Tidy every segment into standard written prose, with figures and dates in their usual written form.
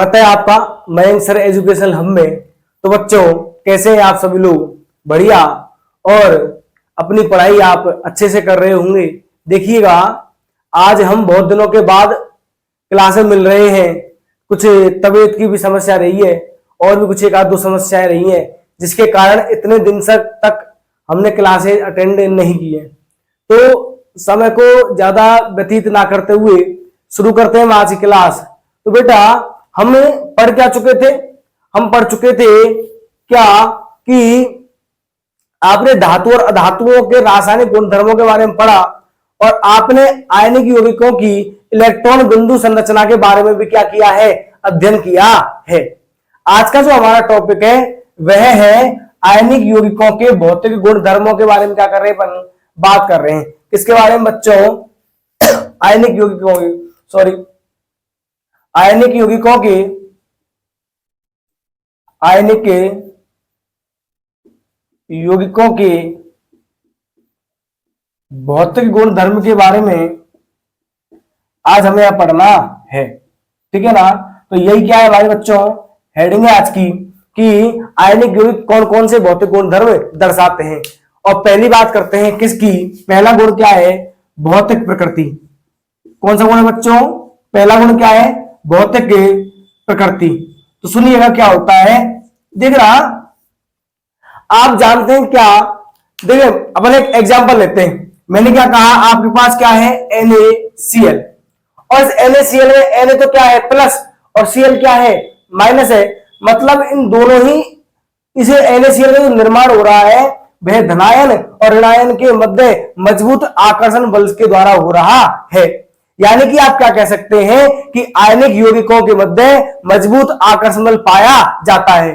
स्वागत है आपका मयंक सर एजुकेशन हब में। तो बच्चों, कैसे हैं आप सभी लोग? बढ़िया। और अपनी पढ़ाई आप अच्छे से कर रहे होंगे। देखिएगा, आज हम बहुत दिनों के बाद क्लासें मिल रहे हैं। कुछ तबीयत की भी समस्या रही है और भी कुछ एक आध दो समस्याएं रही हैं, जिसके कारण इतने दिन तक हमने क्लासें अटेंड नहीं की है। तो समय को ज्यादा व्यतीत ना करते हुए शुरू करते हैं आज की क्लास। तो बेटा, हम पढ़ क्या चुके थे? हम पढ़ चुके थे क्या कि आपने धातु और अधातुओं के रासायनिक गुणधर्मों के बारे में पढ़ा और आपने आयनिक यौगिकों की इलेक्ट्रॉन बिंदु संरचना के बारे में भी क्या किया है? अध्ययन किया है। आज का जो हमारा टॉपिक है वह है आयनिक यौगिकों के भौतिक गुणधर्मों के बारे में क्या कर रहे हैं? बात कर रहे हैं। किसके बारे में बच्चों? आयनिक यौगिकों आयनिक यौगिकों के भौतिक गुण धर्म के बारे में आज हमें यह पढ़ना है। ठीक है ना? तो यही क्या है हमारे बच्चों, हेडिंग है आज की कि आयनिक यौगिक कौन कौन से भौतिक गुण धर्म दर्शाते हैं। और पहली बात करते हैं किसकी? पहला गुण क्या है? भौतिक प्रकृति। कौन सा गुण है बच्चों? पहला गुण क्या है? भौतिक प्रकृति। तो सुनिएगा क्या होता है। देख रहा, आप जानते हैं क्या? देखिए, अपन एक एग्जांपल लेते हैं। मैंने क्या कहा? आपके पास क्या है? NaCl। और इस NaCl में Na तो क्या है? प्लस, और Cl क्या है? माइनस है। मतलब इन दोनों ही, इसे NaCl का जो निर्माण हो रहा है वह धनायन और ऋणायन के मध्य मजबूत आकर्षण बल के द्वारा हो रहा है। यानी कि आप क्या कह सकते हैं कि आयनिक यौगिकों के मध्य मजबूत आकर्षण बल पाया जाता है।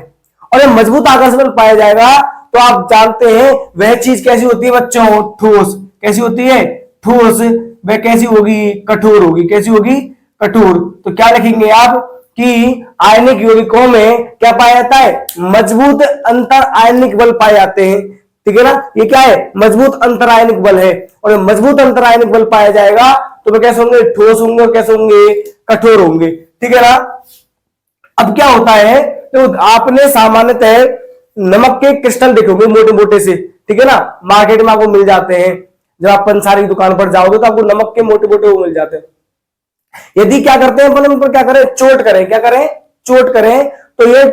और जब मजबूत आकर्षण बल पाया जाएगा तो आप जानते हैं वह चीज कैसी होती है बच्चों? ठोस। कैसी होती है? ठोस। वह कैसी होगी? कठोर होगी। कैसी होगी? कठोर। तो क्या लिखेंगे आप कि आयनिक यौगिकों में क्या पाया जाता है? मजबूत अंतर आयनिक बल पाए जाते हैं। ठीक है ना? ये क्या है? मजबूत अंतर आयनिक बल है। और मजबूत अंतर आयनिक बल पाया जाएगा तो वे कैसे होंगे? ठोस होंगे। और कैसे होंगे? कठोर होंगे। ठीक है ना? अब क्या होता है, तो आपने सामान्यतः नमक के क्रिस्टल देखे होंगे मोटे मोटे से। ठीक है ना? मार्केट में आपको मिल जाते हैं। जब आप पंसारी की दुकान पर जाओगे तो आपको नमक के मोटे मोटे वो मिल जाते हैं। यदि क्या करते हैं अपन उन पर क्या करें? चोट करें। क्या करें? चोट करें तो ये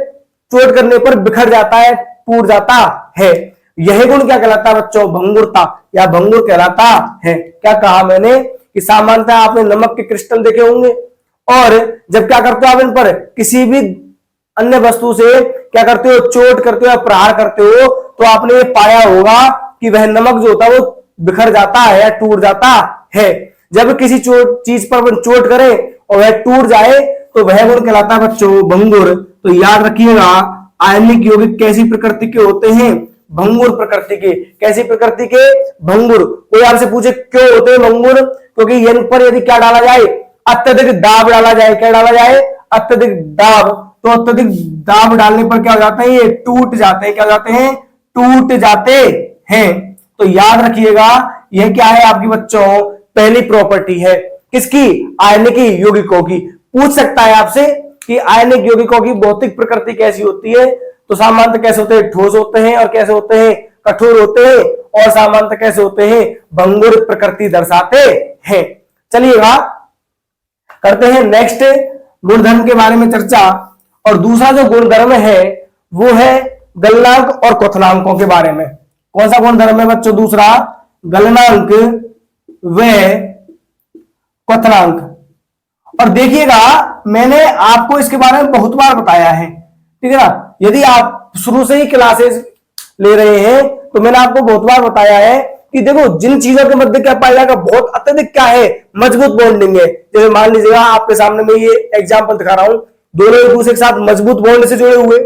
चोट करने पर बिखर जाता है, टूट जाता है। यह गुण क्या कहलाता है बच्चों? भंगुरता या भंगुर कहलाता है। क्या कहा मैंने कि सामान्यतः आपने नमक के क्रिस्टल देखे होंगे और जब क्या करते हो आप इन पर किसी भी अन्य वस्तु से क्या करते हो? चोट करते हो, प्रहार करते हो, तो आपने ये पाया होगा कि वह नमक जो होता है वो बिखर जाता है या टूट जाता है। जब किसी चीज पर चोट करें और वह टूट जाए तो वह गुण कहलाता है बच्चों भंगुर। तो याद रखिएगा, आयनिक यौगिक कैसी प्रकृति के होते हैं? भंगुर प्रकृति के। कैसी प्रकृति के? भंगुर। कोई आपसे पूछे क्यों होते हैं भंगुर? क्योंकि इन पर यदि क्या डाला जाए? अत्यधिक दाब डाला जाए। क्या डाला जाए? अत्यधिक दाब। तो अत्यधिक दाब डालने पर क्या हो जाता है? ये टूट जाते हैं। क्या हो जाते हैं? टूट जाते हैं। तो याद रखिएगा, यह क्या है आपकी बच्चों? पहली प्रॉपर्टी है किसकी? आयनिक यौगिकों की। पूछ सकता है आपसे कि आयनिक यौगिकों की भौतिक प्रकृति कैसी होती है? तो सामान्यतः कैसे होते हैं? ठोस होते हैं। और कैसे होते हैं? कठोर होते हैं। और सामान्यतः कैसे होते हैं? भंगुर प्रकृति दर्शाते हैं। चलिएगा, करते हैं नेक्स्ट गुणधर्म के बारे में चर्चा। और दूसरा जो गुणधर्म है वो है गलनांक और क्वथनांकों के बारे में। कौन सा गुणधर्म है बच्चों? दूसरा, गलनांक व क्वथनांक। और देखिएगा, मैंने आपको इसके बारे में बहुत बार बताया है। ठीक है ना? यदि आप शुरू से ही क्लासेस ले रहे हैं तो मैंने आपको बहुत बार बताया है कि देखो, जिन चीजों के मध्य क्या पाया जाएगा? बहुत अत्यधिक क्या है? मजबूत बॉन्डिंग है। जैसे मान लीजिएगा, आपके सामने मैं ये एग्जांपल दिखा रहा हूं, दोनों एक दूसरे के साथ मजबूत बॉन्ड से जुड़े हुए।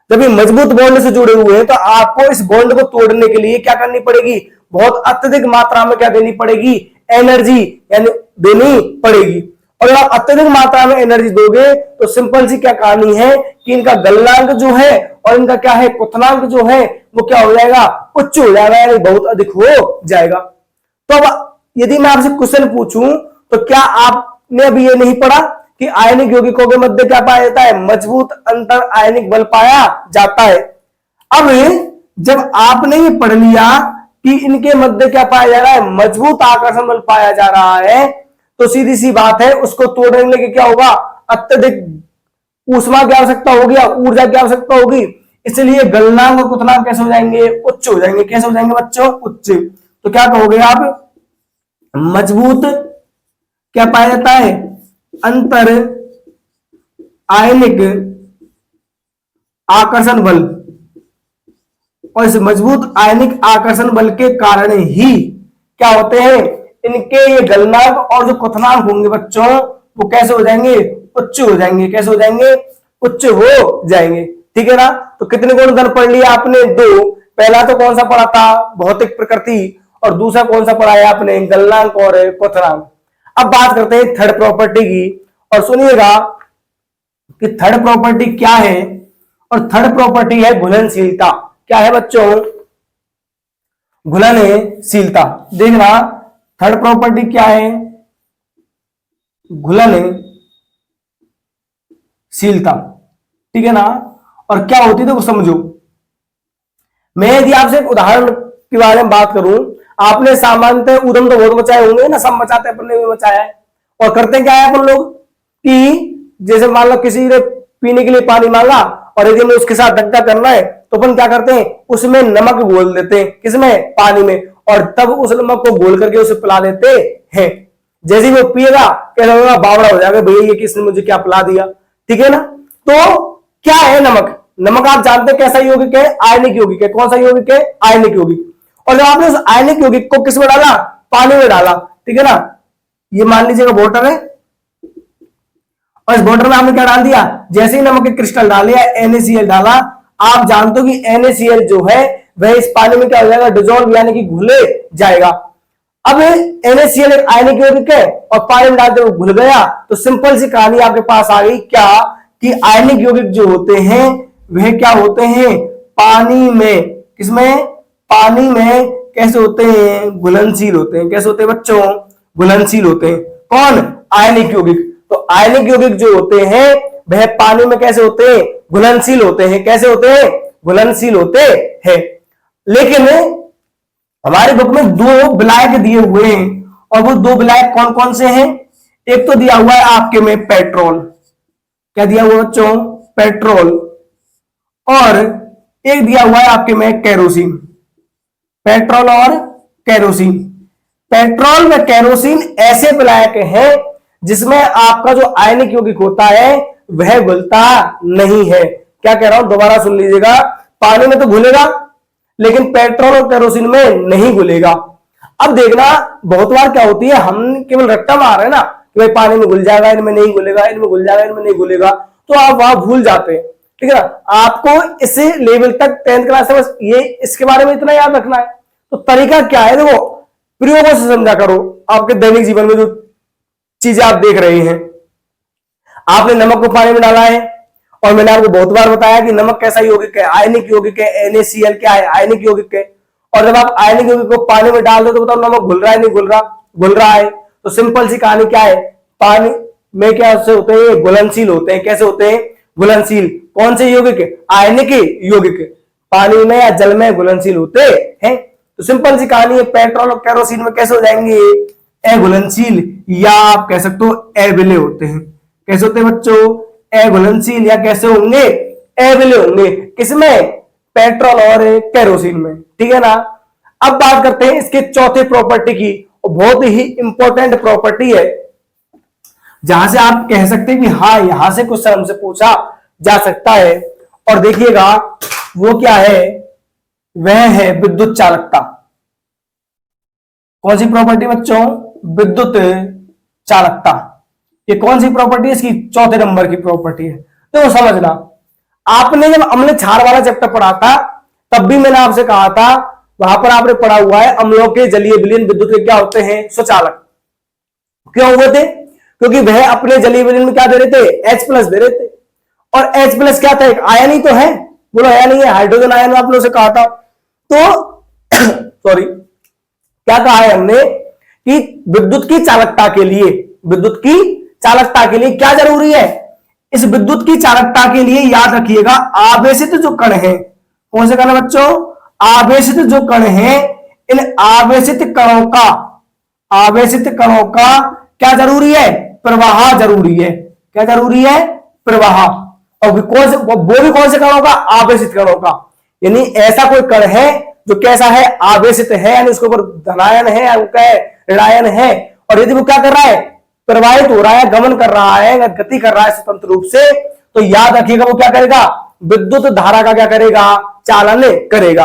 जब ये मजबूत बॉन्ड से जुड़े हुए हैं तो आपको इस बॉन्ड को तोड़ने के लिए क्या करनी पड़ेगी? बहुत अत्यधिक मात्रा में क्या देनी पड़ेगी? एनर्जी यानी देनी पड़ेगी। और आप अत्यधिक मात्रा में एनर्जी दोगे तो सिंपल सी क्या कहानी है कि इनका गलनांक जो है और इनका क्या है? क्वथनांक जो है वो क्या हो जाएगा? उच्च हो जाएगा, यानी बहुत अधिक हो जाएगा। तो अब यदि मैं आपसे क्वेश्चन पूछूं तो क्या आपने अभी ये नहीं पढ़ा कि आयनिक यौगिकों के मध्य क्या पाया जाता है, मजबूत अंतर आयनिक बल पाया जाता है। अब जब आपने ये पढ़ लिया कि इनके मध्य क्या पाया जा रहा है, मजबूत आकर्षण बल पाया जा रहा है, तो सीधी सी बात है उसको तोड़ने के लिए क्या होगा, अत्यधिक ऊष्मा की आवश्यकता होगी या ऊर्जा की आवश्यकता होगी। इसलिए गलनांक और क्वथनांक कैसे हो जाएंगे, उच्च हो जाएंगे। कैसे हो जाएंगे बच्चों, उच्च। तो क्या कहोगे आप, मजबूत क्या पाया जाता है, अंतर आयनिक आकर्षण बल, और इस मजबूत आयनिक आकर्षण बल के कारण ही क्या होते हैं, इनके ये गलनांक और जो क्वथनांक होंगे बच्चों वो कैसे हो जाएंगे, उच्च हो जाएंगे। कैसे हो जाएंगे, उच्च हो जाएंगे। ठीक है ना। तो कितने गुणधर्म पढ़ लिया आपने, दो। पहला तो कौन सा पढ़ा था, भौतिक प्रकृति, और दूसरा कौन सा पढ़ा है आपने, गलनांक और क्वथनांक। अब बात करते हैं थर्ड प्रॉपर्टी की, और सुनिएगा कि थर्ड प्रॉपर्टी क्या है, और थर्ड प्रॉपर्टी है घुलनशीलता। क्या है बच्चों, घुलनशीलता। देखना थर्ड प्रॉपर्टी क्या है, घुलनशीलता। ठीक है ना। और क्या होती है तो समझो। मैं यदि आपसे एक उदाहरण के बारे में बात करूं, आपने सामान्यतः उद्यम तो बहुत बचाए होंगे ना, सब बचाते, अपन ने भी बचाया है। और करते क्या है अपन लोग कि जैसे मान लो किसी ने पीने के लिए पानी मांगा, और यदि हमें उसके साथ धक्का करना है तो अपन क्या करते हैं, उसमें नमक घोल देते हैं। किसमें, पानी में, और तब उस नमक को घोल करके उसे पिला देते हैं। जैसे वो पिएगा कैसा होगा, बावड़ा हो जाएगा, भैया ये किसने मुझे क्या पिला दिया। ठीक है ना। तो क्या है नमक, नमक आप जानते हैं कैसा यौगिक है, आयनिक यौगिक है। कौन सा यौगिक है, आयनिक यौगिक। और जब आपने उस आयनिक यौगिक को किस में डाला, पानी में डाला। ठीक है ना। ये मान लीजिएगा बोतल है, और इस बोतल में आपने क्या डाल दिया, जैसे ही नमक के क्रिस्टल डाले या NaCl डाला, आप जानते हो कि NaCl जो है वह इस पानी में क्या हो जाएगा, डिजोल्व यानी कि घुले जाएगा। अब NaCl एक आयनिक यौगिक है और पानी में डालते हुए घुल गया, तो सिंपल सी कहानी आपके पास आ गई क्या, कि आयनिक यौगिक जो होते हैं वह क्या होते हैं, पानी में, किसमें, पानी में कैसे होते हैं, घुलनशील होते हैं। कैसे होते हैं बच्चों, घुलनशील होते हैं। कौन, आयनिक यौगिक। तो आयनिक यौगिक जो होते हैं वह पानी में कैसे होते हैं, घुलनशील होते हैं। कैसे होते हैं, घुलनशील होते हैं। लेकिन हमारे बुक में दो विलायक दिए हुए हैं, और वो दो विलायक कौन कौन से हैं, एक तो दिया हुआ है आपके में पेट्रोल। क्या दिया हुआ बच्चों, पेट्रोल। और एक दिया हुआ है आपके में केरोसिन। पेट्रोल और केरोसिन। पेट्रोल व केरोसिन ऐसे विलायक हैं जिसमें आपका जो आयनिक यौगिक होता है वह घुलता नहीं है। क्या कह रहा हूं, दोबारा सुन लीजिएगा। पानी में तो घुलेगा, लेकिन पेट्रोल और केरोसिन में नहीं घुलेगा। अब देखना बहुत बार क्या होती है, हम केवल रट्टा मार रहे हैं ना कि भाई पानी में घुल जाएगा, इनमें नहीं घुलेगा, इनमें घुल जाएगा, इनमें नहीं घुलेगा, तो आप वहां भूल जाते हैं। ठीक है ना। आपको इस लेवल तक 10th क्लास से बस ये इसके बारे में इतना याद रखना है। तो तरीका क्या है, देखो प्रयोगों से समझा करो। आपके दैनिक जीवन में जो चीजें आप देख रहे हैं, आपने नमक को पानी में डाला है, और मैंने आपको बहुत बार बताया कि नमक कैसा यौगिक है, आयनिक यौगिक है। NaCl क्या है, आयनिक यौगिक है। और जब आप आयनिक यौगिक को पानी में डाल दो तो बताओ नमक घुल रहा है, नहीं घुल रहा, घुल रहा है। तो सिंपल सी कहानी क्या है, पानी में क्या होते हैं, घुलनशील होते हैं। कैसे होते हैं, घुलनशील। कौन से यौगिक है, आयनिक यौगिक, पानी में या जल में घुलनशील होते हैं। तो सिंपल सी कहानी है, पेट्रोल और केरोसिन में कैसे हो जाएंगे, अघुलनशील, या आप कह सकते हो अविलेय होते हैं। कैसे होते हैं बच्चों, अघुलनशील, या कैसे होंगे, अविलेय होंगे। किसमें, पेट्रोल और केरोसिन में। ठीक है ना। अब बात करते हैं इसके चौथे प्रॉपर्टी की, बहुत ही इंपॉर्टेंट प्रॉपर्टी है, जहां से आप कह सकते हैं कि हाँ यहां से कुछ हमसे पूछा जा सकता है। और देखिएगा वो क्या है, वह है विद्युत चालकता। कौन सी प्रॉपर्टी बच्चों, विद्युत चालकता। ये कौन सी प्रॉपर्टी है, इसकी चौथे नंबर की प्रॉपर्टी है। तो समझना, आपने जब अम्ल क्षार वाला चैप्टर पढ़ा था तब भी मैंने आपसे कहा था, वहां पर आपने पढ़ा हुआ है अम्लों के जलीय विलयन विद्युत के क्या होते हैं, स्वचालक। क्यों हुए थे, क्योंकि वह अपने जलीय विलयन में क्या दे रहे थे, H+ दे रहे थे। और H+ क्या था, एक आयन ही तो है, बोलो है नहीं है, हाइड्रोजन आयन आपने उसे कहा था। तो सॉरी क्या कहा है हमने, कि विद्युत की चालकता के लिए, विद्युत की चालकता के लिए क्या जरूरी है? इस विद्युत की चालकता के लिए याद रखिएगा आवेशित जो कण है, कौन से कण है बच्चों? आवेशित जो कण है, इन आवेशित कणों का क्या जरूरी है? प्रवाह जरूरी है। क्या जरूरी है? प्रवाह। और वो भी कौन से कणों का? आवेशित कणों का। यानी ऐसा कोई कण है जो कैसा है? आवेशित है, यानी उसके ऊपर धनायन है, वो क्या है? ऋणायन है। और यदि वो क्या कर रहा है? प्रवाहित हो रहा है, गमन कर रहा है, गति कर रहा है स्वतंत्र रूप से, तो याद रखिएगा वो क्या करेगा? विद्युत धारा का क्या करेगा? चालन करेगा।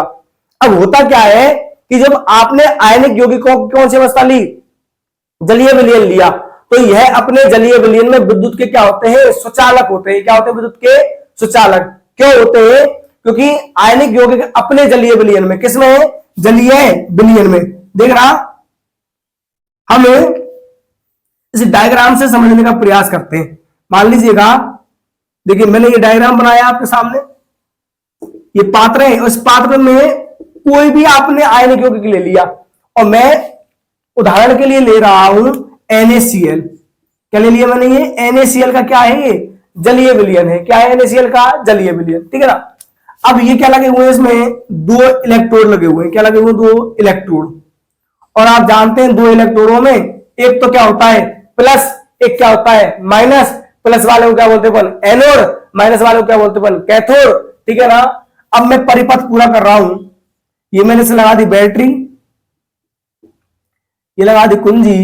अब होता क्या है कि जब आपने आयनिक यौगिकों की कौन सी अवस्था ली? जलीय विलयन लिया, तो यह अपने जलीय विलयन में विद्युत के क्या होते हैं? सुचालक होते हैं। क्या होते हैं? विद्युत के सुचालक। क्यों होते हैं? क्योंकि आयनिक यौगिक अपने जलीय विलयन में, किसमें है? जलीय विलयन में। देख रहा, हम इस डायग्राम से समझने का प्रयास करते हैं। मान लीजिएगा, देखिए मैंने ये डायग्राम बनाया आपके सामने, ये पात्र है। उस पात्र में कोई भी आपने आयनिक यौगिक ले लिया, और मैं उदाहरण के लिए ले रहा हूं NaCl। क्या ले लिया मैंने? ये NaCl का क्या है? ये जलीय विलयन है। क्या है NaCl का? जलीय विलयन। ठीक है ना। अब ये क्या लगे हुए हैं? इसमें 2 इलेक्ट्रोड लगे हुए हैं। क्या लगे हुए? 2 इलेक्ट्रोड। और आप जानते हैं 2 इलेक्ट्रोडों में एक तो क्या होता है? प्लस, एक क्या होता है? माइनस। प्लस वाले को क्या बोलते हैं? एनोड। माइनस वाले को क्या बोलते हैं? कैथोड। ठीक है ना। अब मैं परिपथ पूरा कर रहा हूं। ये मैंने से लगा दी बैटरी, ये लगा दी कुंजी,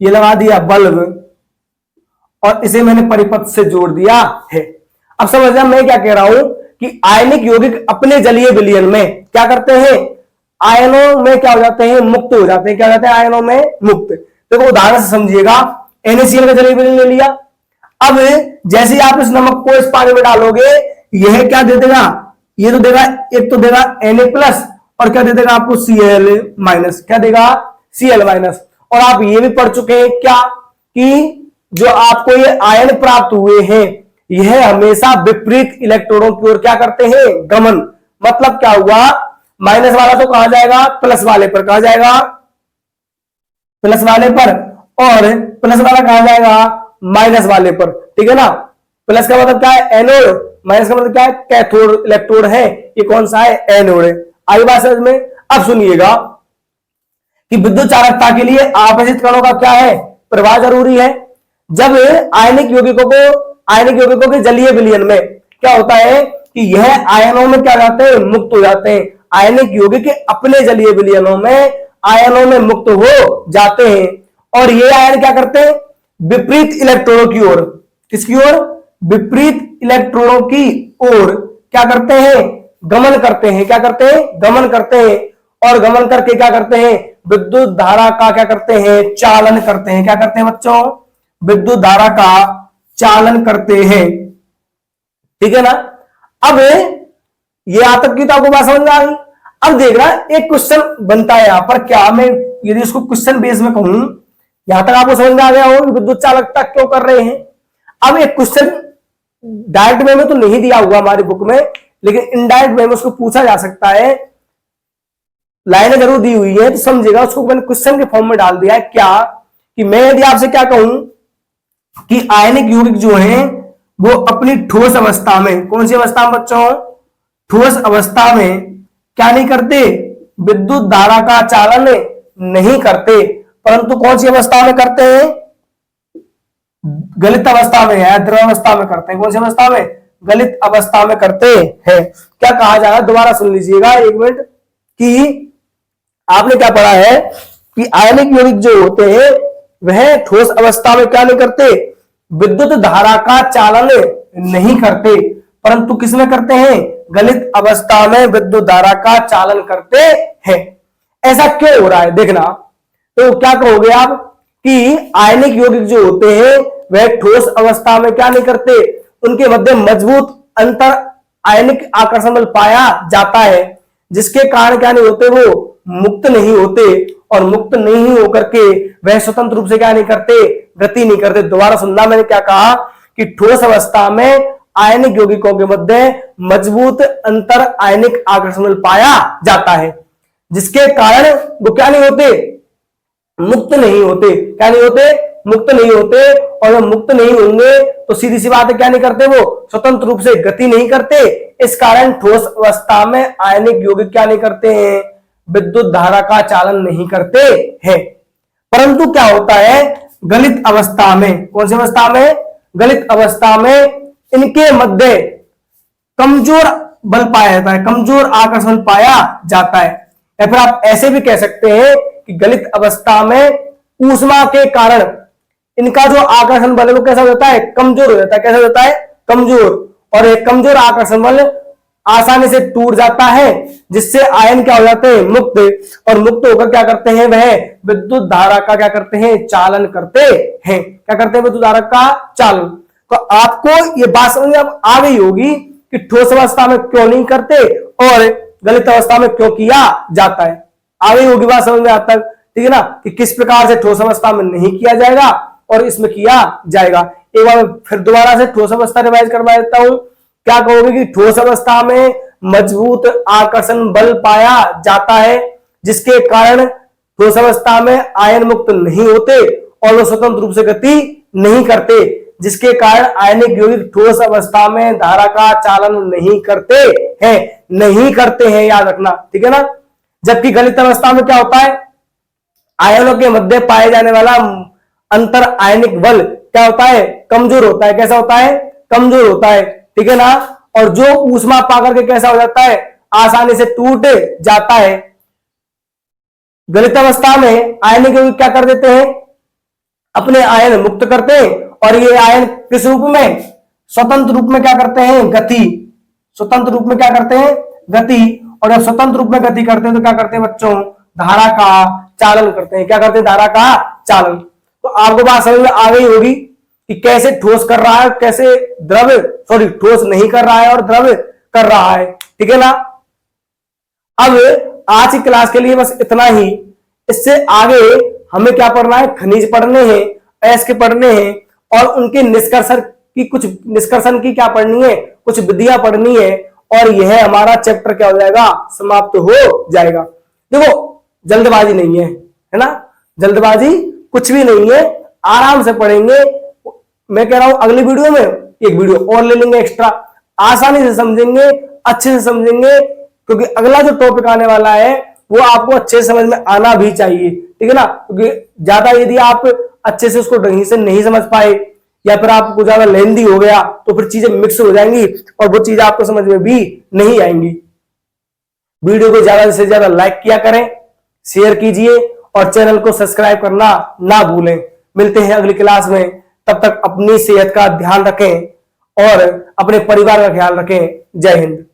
ये लगा दिया बल्ब, और इसे मैंने परिपथ से जोड़ दिया है। अब समझना मैं क्या कह रहा हूं कि आयनिक यौगिक अपने जलीय विलयन में क्या करते हैं? आयनों में क्या हो जाते हैं? मुक्त हो जाते हैं। क्या हो जाते हैं? आयनों में मुक्त। देखो उदाहरण से समझिएगा, NaCl का जलीय विलयन ले लिया। अब जैसे ही आप इस नमक को इस पानी में डालोगे, यह क्या दे देगा? ये तो देगा, एक तो देगा Na+, और क्या दे देगा आपको? Cl-। क्या देगा? Cl-। और आप ये भी पढ़ चुके हैं क्या कि जो आपको ये आयन प्राप्त हुए हैं, यह हमेशा विपरीत इलेक्ट्रॉनों की ओर क्या करते हैं? गमन। मतलब क्या हुआ? माइनस वाला तो कहां जाएगा? प्लस वाले पर। कहां जाएगा? प्लस वाले पर। और प्लस वाला कहां जाएगा? माइनस वाले पर। ठीक है ना। प्लस का मतलब क्या है? एनोड। माइनस का मतलब क्या है? कैथोड इलेक्ट्रोड है। ये कौन सा है? एनोड है। आई बात समझ में? अब सुनिएगा कि विद्युत चालकता के लिए आवेशित कणों का क्या है? प्रवाह जरूरी है। जब आयनिक यौगिकों के जलीय विलयन में क्या होता है कि यह आयनों में क्या जाते हैं? मुक्त हो जाते हैं। आयनिक यौगिक अपने जलीय विलयनों में आयनों में मुक्त हो जाते हैं, और ये आयन क्या करते हैं? विपरीत इलेक्ट्रॉनों की ओर। किसकी ओर? विपरीत इलेक्ट्रॉनों की ओर क्या करते हैं? गमन करते हैं। क्या करते हैं? गमन करते हैं। और गमन करके क्या करते हैं? विद्युत धारा का क्या करते हैं? चालन करते हैं। क्या करते हैं बच्चों? विद्युत धारा का चालन करते हैं। ठीक है ना। अब ये आज तक की तो आपको बात समझ में आ गई। अब देख रहा एक क्वेश्चन बनता है यहां पर, क्या मैं यदि इसको क्वेश्चन बेस में कहूं, यहां तक आपको समझ में आ गया हो विद्युत चालकता क्यों कर रहे हैं। अब एक क्वेश्चन डायरेक्ट वे में तो नहीं दिया हुआ हमारी बुक में, लेकिन इनडायरेक्ट वे में उसको पूछा जा सकता है। लाइनें जरूर दी हुई है तो समझेगा, उसको मैंने क्वेश्चन के फॉर्म में डाल दिया है। क्या कि मैं यदि आपसे क्या कहूं कि आयनिक यौगिक जो है वो अपनी ठोस अवस्था में, कौन सी अवस्था में बच्चों? ठोस अवस्था में क्या नहीं करते? विद्युत धारा का चालन नहीं करते, परंतु कौन सी अवस्था में करते हैं? गलित अवस्था में है, द्रव अवस्था में करते हैं। कौन सी अवस्था में? गलित अवस्था में करते हैं। क्या कहा जा रहा है? दोबारा सुन लीजिएगा एक मिनट, कि आपने क्या पढ़ा है कि आयनिक यौगिक जो होते हैं वह ठोस अवस्था में क्या नहीं करते? विद्युत धारा का चालन नहीं करते, परंतु किसमें करते हैं? गलित अवस्था में विद्युत धारा का चालन करते हैं। ऐसा क्यों हो रहा है देखना। तो क्या कहोगे आप कि आयनिक यौगिक जो होते हैं वह ठोस अवस्था में क्या नहीं करते? उनके मध्य मजबूत अंतर आयनिक आकर्षण बल पाया जाता है, जिसके कारण क्या नहीं होते? वो मुक्त नहीं होते, और मुक्त नहीं होकर के वह स्वतंत्र रूप से क्या नहीं करते? गति नहीं करते। दोबारा सुनना, मैंने क्या कहा कि ठोस अवस्था में आयनिक यौगिकों के मध्य मजबूत अंतर आयनिक आकर्षण बल पाया जाता है, जिसके कारण वो क्या नहीं होते? मुक्त नहीं होते। क्या नहीं होते? मुक्त नहीं होते, और जब मुक्त नहीं होंगे तो सीधी सी बात है क्या नहीं करते, वो स्वतंत्र रूप से गति नहीं करते। इस कारण ठोस अवस्था में आयनिक यौगिक क्या नहीं करते हैं, विद्युत धारा का चालन नहीं करते हैं। परंतु क्या होता है, गलित अवस्था में, कौन सी अवस्था में, गलित अवस्था में इनके मध्य कमजोर बल पाया जाता है, कमजोर आकर्षण पाया जाता है। या फिर आप ऐसे भी कह सकते हैं कि गलित अवस्था में ऊष्मा के कारण इनका जो आकर्षण बल है वो कैसा हो जाता है, कमजोर हो जाता है। कैसा हो जाता है, कमजोर। और एक कमजोर आकर्षण बल आसानी से टूट जाता है, जिससे आयन क्या हो जाते हैं, मुक्त। और मुक्त होकर क्या करते हैं, वह विद्युत धारा का क्या करते हैं, चालन करते हैं। क्या करते हैं, विद्युत धारा का चालन। तो आपको ये बात समझ में अब आ गई होगी कि ठोस अवस्था में क्यों नहीं करते और गलित अवस्था में क्यों किया जाता है। आ गई होगी बात समझ में आज तक, ठीक है ना, कि किस प्रकार से ठोस अवस्था में नहीं किया जाएगा और इसमें किया जाएगा। एक बार फिर दोबारा से ठोस अवस्था रिवाइज करवा देता हूं। क्या कहोगे कि ठोस अवस्था में मजबूत आकर्षण बल पाया जाता है, जिसके कारण ठोस अवस्था में आयन मुक्त नहीं होते और वो स्वतंत्र रूप से गति नहीं करते, जिसके कारण आयनिक यौगिक ठोस अवस्था में धारा का चालन नहीं करते हैं, नहीं करते हैं, याद रखना, ठीक है ना। जबकि गलित अवस्था में क्या होता है, आयनों के मध्य पाए जाने वाला अंतर आयनिक बल क्या होता है, कमजोर होता है। कैसा होता है, कमजोर होता है, ठीक है ना। और जो ऊष्मा पाकर के कैसा हो जाता है, आसानी से टूट जाता है। गलित अवस्था में आयनिक यौगिक क्या कर देते हैं, अपने आयन मुक्त करते हैं, और ये आयन किस रूप में, स्वतंत्र रूप में क्या करते हैं, गति। स्वतंत्र रूप में क्या करते हैं, गति। और जब स्वतंत्र रूप में गति करते हैं तो क्या करते हैं बच्चों, धारा का चालन करते हैं। क्या करते हैं, धारा का चालन। तो आपको बात समझ में आ गई होगी कि कैसे ठोस कर रहा है, कैसे द्रव, सॉरी ठोस नहीं कर रहा है और द्रव कर रहा है, ठीक है ना। अब आज की क्लास के लिए बस इतना ही। इससे आगे हमें क्या पढ़ना है, खनिज पढ़ने हैं, अयस्क पढ़ने हैं, और उनके निष्कर्षण की क्या पढ़नी है, कुछ विधियां पढ़नी है, और यह हमारा चैप्टर क्या हो जाएगा, समाप्त हो जाएगा। देखो जल्दबाजी नहीं है ना, जल्दबाजी कुछ भी नहीं है, आराम से पढ़ेंगे। मैं कह रहा हूं अगली वीडियो में एक वीडियो और ले लेंगे एक्स्ट्रा, आसानी से समझेंगे, अच्छे से समझेंगे, क्योंकि अगला जो टॉपिक आने वाला है वो आपको अच्छे से समझ में आना भी चाहिए, ठीक है ना। क्योंकि ज्यादा यदि आप अच्छे से उसको ढंग से नहीं समझ पाए या फिर आपको ज्यादा लेंदी हो गया तो फिर चीजें मिक्स हो जाएंगी और वो चीजें आपको समझ में भी नहीं आएंगी। वीडियो को ज्यादा से ज्यादा लाइक किया करें, शेयर कीजिए और चैनल को सब्सक्राइब करना ना भूलें। मिलते हैं अगली क्लास में, तब तक अपनी सेहत का ध्यान रखें और अपने परिवार का ख्याल रखें। जय हिंद।